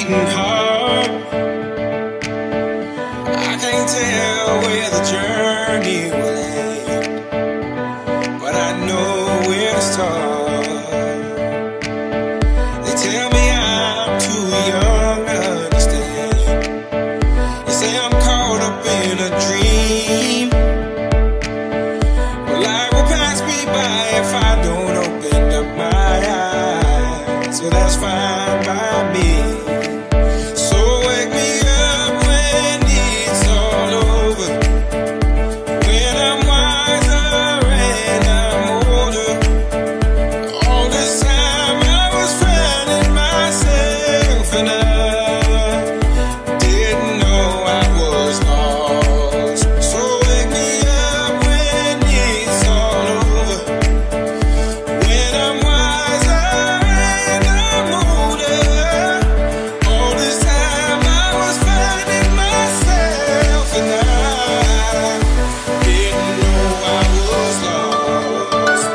beating heart. I can't tell where the journey will end, but I know where to start. They tell me I'm too young to understand. They say I'm caught up in a dream. Well, life will pass me by if I don't open up my eyes. So that's fine by me. So wake me up when it's all over, when I'm wiser and I'm older. All this time I was finding myself and I didn't know I was lost. So wake me up when it's all over, when I'm wiser and I'm older. All this time I was finding myself and I didn't know I was lost.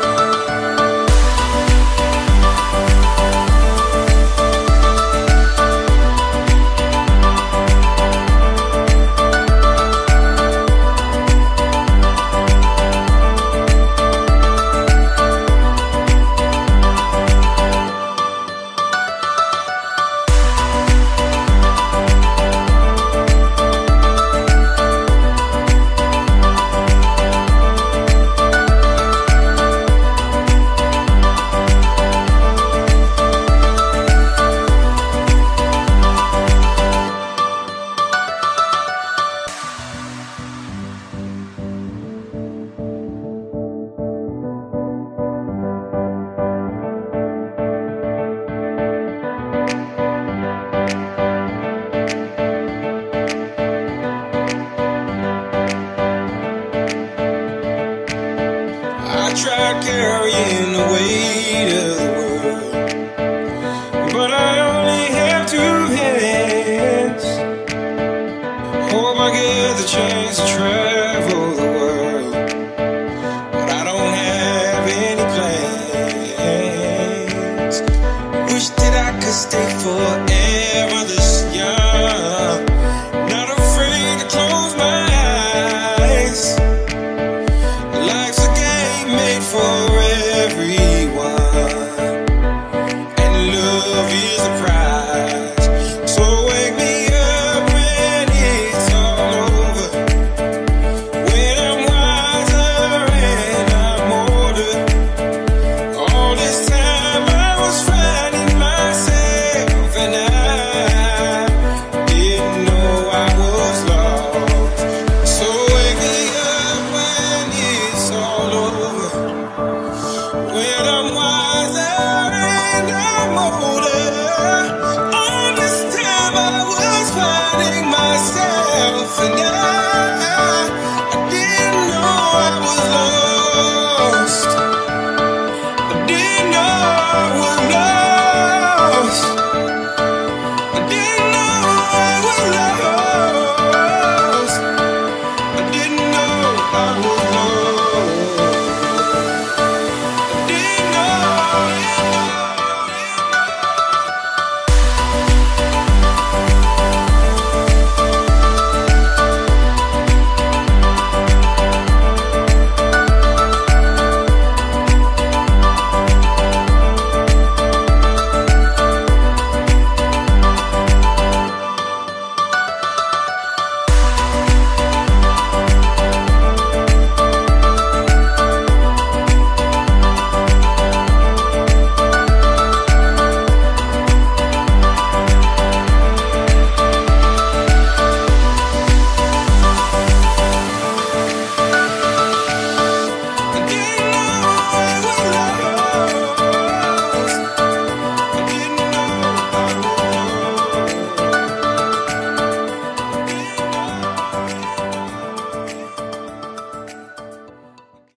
I tried carrying the weight of the world, but I only have two hands. Hope I get the chance to travel the world, but I don't have any plans. Wish that I could stay forever.